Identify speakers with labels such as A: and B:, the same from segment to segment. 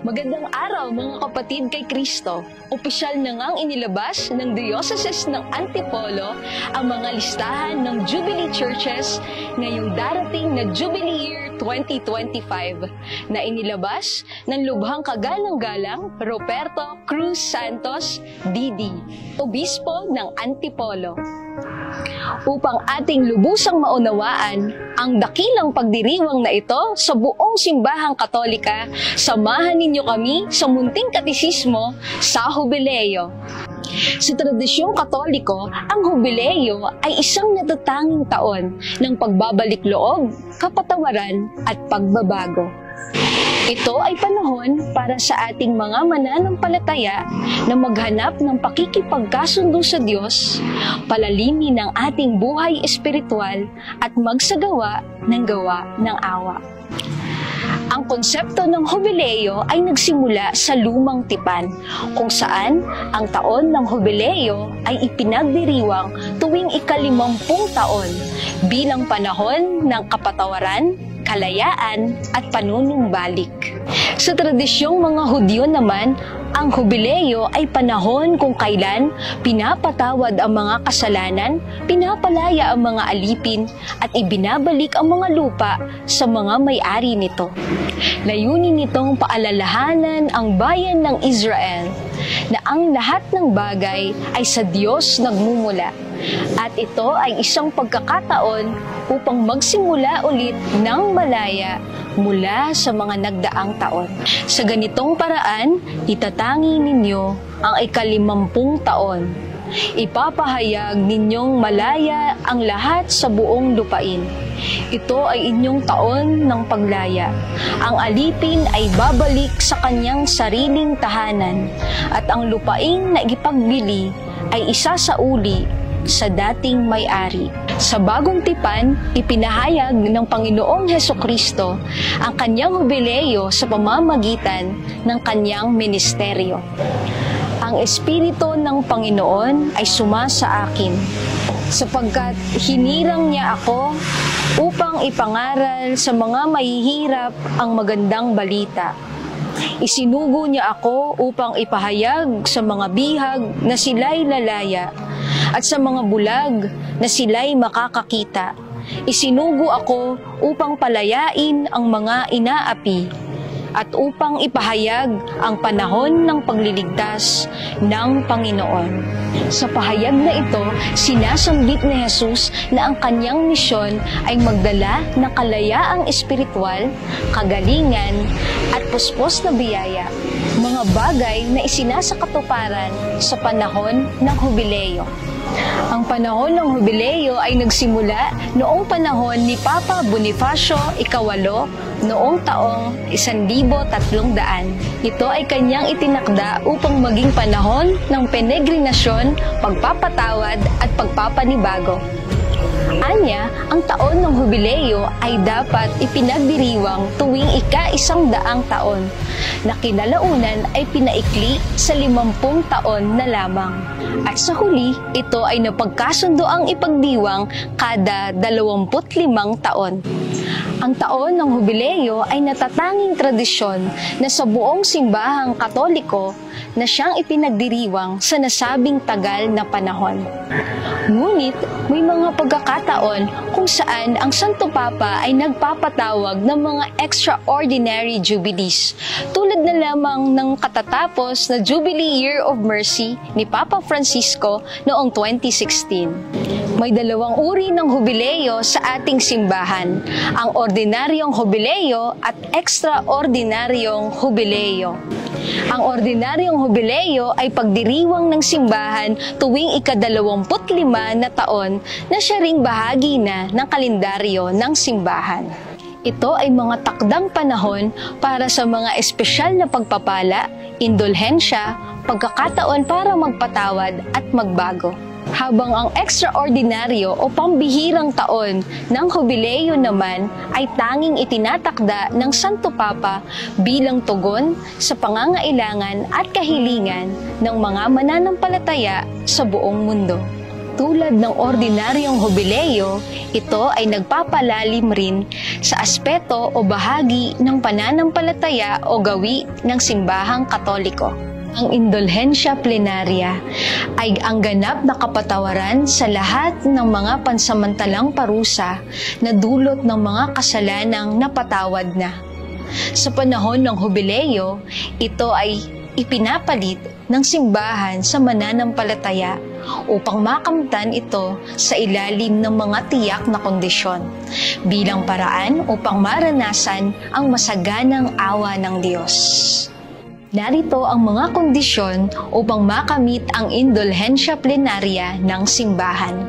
A: Magandang araw mga kapatid kay Kristo. Opisyal na ngang inilabas ng Diocese ng Antipolo ang mga listahan ng Jubilee Churches ngayong darating na Jubilee Year 2025 na inilabas ng Lubhang Kagalang-galang Roberto Cruz Santos, DD, Obispo ng Antipolo. Upang ating lubusang maunawaan ang dakilang pagdiriwang na ito sa buong simbahang Katolika, samahan ninyo kami sa munting katisismo sa Jubileo. Sa tradisyong Katoliko, ang Jubileo ay isang natatanging taon ng pagbabalik loob, kapatawaran at pagbabago. Ito ay panahon para sa ating mga mananampalataya na maghanap ng pakikipagkasundo sa Diyos, palalimin ang ating buhay espiritual at magsagawa ng gawa ng awa. Ang konsepto ng Jubileo ay nagsimula sa Lumang Tipan, kung saan ang taon ng Jubileo ay ipinagdiriwang tuwing ika-50 taon bilang panahon ng kapatawaran, kalayaan at panunumbalik. Sa tradisyong mga Hudyo naman, ang Jubileo ay panahon kung kailan pinapatawad ang mga kasalanan, pinapalaya ang mga alipin, at ibinabalik ang mga lupa sa mga may-ari nito. Layunin nitong paalalahanan ang bayan ng Israel na ang lahat ng bagay ay sa Diyos nagmumula. At ito ay isang pagkakataon upang magsimula ulit ng malaya mula sa mga nagdaang taon. Sa ganitong paraan, itatangi ninyo ang ika-50 taon. Ipapahayag ninyong malaya ang lahat sa buong lupain. Ito ay inyong taon ng paglaya. Ang alipin ay babalik sa kanyang sariling tahanan, at ang lupain na ipagbili ay isasauli sa dating may-ari. Sa Bagong Tipan, ipinahayag ng Panginoong Hesukristo ang kanyang Jubileo sa pamamagitan ng kanyang ministeryo. Ang Espiritu ng Panginoon ay sumasa akin, sapagkat hinirang niya ako upang ipangaral sa mga mahihirap ang magandang balita. Isinugo niya ako upang ipahayag sa mga bihag na sila'y lalaya, at sa mga bulag na sila'y makakakita. Isinugo ako upang palayain ang mga inaapi, at upang ipahayag ang panahon ng pagliligtas ng Panginoon. Sa pahayag na ito, sinasanggit ni Jesus na ang kanyang misyon ay magdala ng kalayaang espiritual, kagalingan, at puspos na biyaya, mga bagay na isinasakatuparan sa panahon ng Jubileo. Ang panahon ng Jubileo ay nagsimula noong panahon ni Papa Bonifacio Ikawalo noong taong 1300. Ito ay kanyang itinakda upang maging panahon ng penegrinasyon, pagpapatawad at pagpapanibago. Anya, ang taon ng Jubileo ay dapat ipinagdiriwang tuwing ika-100 taon, na kinalaunan ay pinaikli sa 50 taon na lamang. At sa huli, ito ay napagkasundo ang ipagdiwang kada 25 taon. Ang taon ng Jubileo ay natatanging tradisyon na sa buong simbahang Katoliko na siyang ipinagdiriwang sa nasabing tagal na panahon. Ngunit may mga pagkakataon kung saan ang Santo Papa ay nagpapatawag ng mga extraordinary jubilees, tulad na lamang ng katatapos na Jubilee Year of Mercy ni Papa Francisco noong 2016. May dalawang uri ng Jubileo sa ating simbahan, ang ordinaryong Jubileo at extraordinaryong Jubileo. Ang ordinaryong Jubileo ay pagdiriwang ng simbahan tuwing ika-25 na taon na siya ring bahagi na ng kalendaryo ng simbahan. Ito ay mga takdang panahon para sa mga espesyal na pagpapala, indulhensya, pagkakataon para magpatawad at magbago. Habang ang extraordinaryo o pambihirang taon ng Jubileo naman ay tanging itinatakda ng Santo Papa bilang tugon sa pangangailangan at kahilingan ng mga mananampalataya sa buong mundo. Tulad ng ordinaryong jubileo, ito ay nagpapalalim rin sa aspeto o bahagi ng pananampalataya o gawi ng simbahang Katoliko. Ang indulhensya plenaria ay ang ganap na kapatawaran sa lahat ng mga pansamantalang parusa na dulot ng mga kasalanang napatawad na. Sa panahon ng jubileo, ito ay ipinapalit ng simbahan sa mananampalataya upang makamtan ito sa ilalim ng mga tiyak na kondisyon bilang paraan upang maranasan ang masaganang awa ng Diyos. Narito ang mga kondisyon upang makamit ang indulhensya plenaria ng simbahan.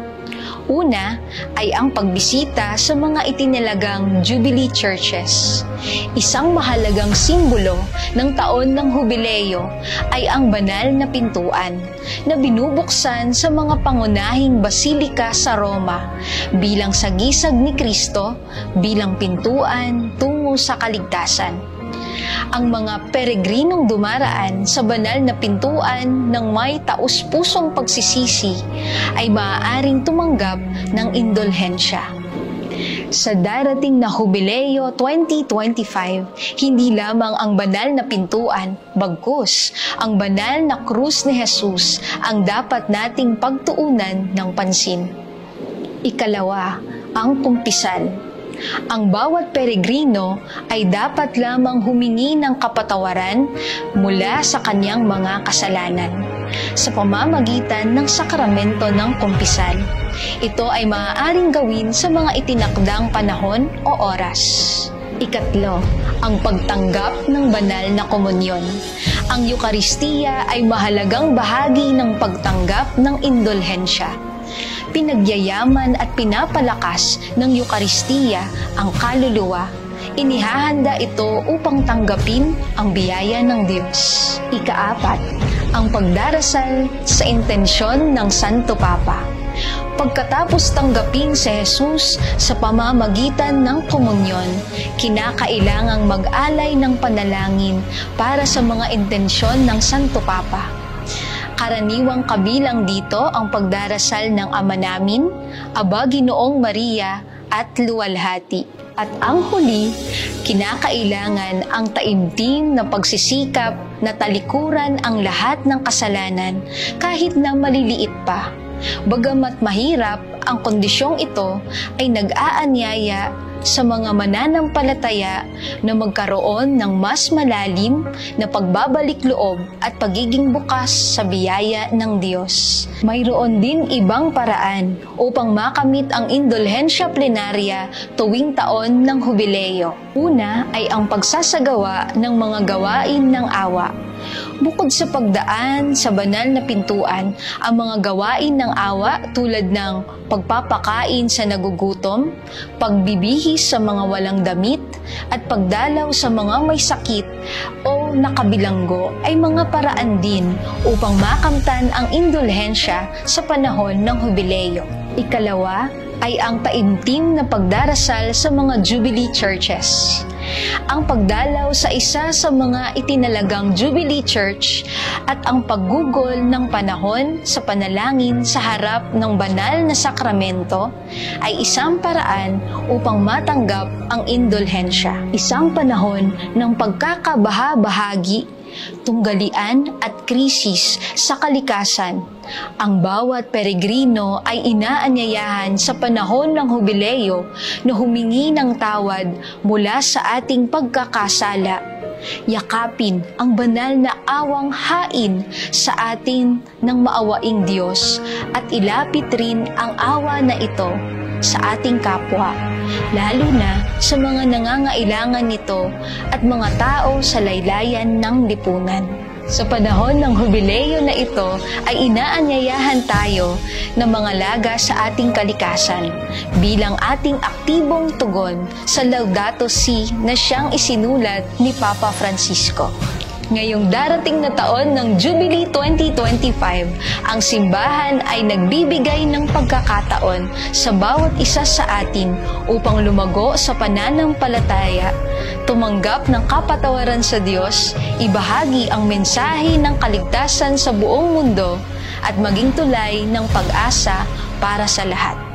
A: Una ay ang pagbisita sa mga itinalagang Jubilee Churches. Isang mahalagang simbolo ng taon ng jubileo ay ang banal na pintuan na binubuksan sa mga pangunahing basilika sa Roma bilang sagisag ni Kristo bilang pintuan tungo sa kaligtasan. Ang mga peregrinong dumaraan sa banal na pintuan ng may taus-pusong pagsisisi ay maaaring tumanggap ng indulhensya. Sa darating na Jubileo 2025, hindi lamang ang banal na pintuan, bagkus ang banal na krus ni Jesus ang dapat nating pagtuunan ng pansin. Ikalawa, ang kumpisal. Ang bawat peregrino ay dapat lamang humingi ng kapatawaran mula sa kanyang mga kasalanan sa pamamagitan ng sakramento ng kumpisal. Ito ay maaaring gawin sa mga itinakdang panahon o oras. Ikatlo, ang pagtanggap ng banal na komunyon. Ang Eukaristiya ay mahalagang bahagi ng pagtanggap ng indulhensya. Pinagyayaman at pinapalakas ng Eukaristiya ang kaluluwa. Inihahanda ito upang tanggapin ang biyaya ng Diyos. Ikaapat, ang pagdarasal sa intensyon ng Santo Papa. Pagkatapos tanggapin si Jesus sa pamamagitan ng komunyon, kinakailangang mag-alay ng panalangin para sa mga intensyon ng Santo Papa. Karaniwang kabilang dito ang pagdarasal ng Ama Namin, Aba Ginoong Maria at Luwalhati. At ang huli, kinakailangan ang taimtim na pagsisikap na talikuran ang lahat ng kasalanan kahit na maliliit pa. Bagamat mahirap, ang kondisyong ito ay nag-aanyaya sa mga mananampalataya na magkaroon ng mas malalim na pagbabalik loob at pagiging bukas sa biyaya ng Diyos. Mayroon din ibang paraan upang makamit ang indulhensya plenaria tuwing taon ng jubileo. Una ay ang pagsasagawa ng mga gawain ng awa. Bukod sa pagdaan sa banal na pintuan, ang mga gawain ng awa tulad ng pagpapakain sa nagugutom, pagbibihis sa mga walang damit, at pagdalaw sa mga may sakit o nakabilanggo ay mga paraan din upang makamtan ang indulhensya sa panahon ng jubileo. Ikalawa ay ang taimtim na pagdarasal sa mga Jubilee Churches. Ang pagdalaw sa isa sa mga itinalagang Jubilee Church at ang paggugol ng panahon sa panalangin sa harap ng banal na sakramento ay isang paraan upang matanggap ang indulhensya. Isang panahon ng pagkakabaha-bahagi, tunggalian at krisis sa kalikasan. Ang bawat peregrino ay inaanyayahan sa panahon ng jubileo na humingi ng tawad mula sa ating pagkakasala. Yakapin ang banal na awang hain sa atin ng maawaing Diyos at ilapit rin ang awa na ito sa ating kapwa, lalo na sa mga nangangailangan nito at mga tao sa laylayan ng lipunan. Sa panahon ng jubileo na ito ay inaanyayahan tayo ng mga laga sa ating kalikasan bilang ating aktibong tugon sa Laudato Si na siyang isinulat ni Papa Francisco. Ngayong darating na taon ng Jubilee 2025, ang simbahan ay nagbibigay ng pagkakataon sa bawat isa sa atin upang lumago sa pananampalataya, tumanggap ng kapatawaran sa Diyos, ibahagi ang mensahe ng kaligtasan sa buong mundo, at maging tulay ng pag-asa para sa lahat.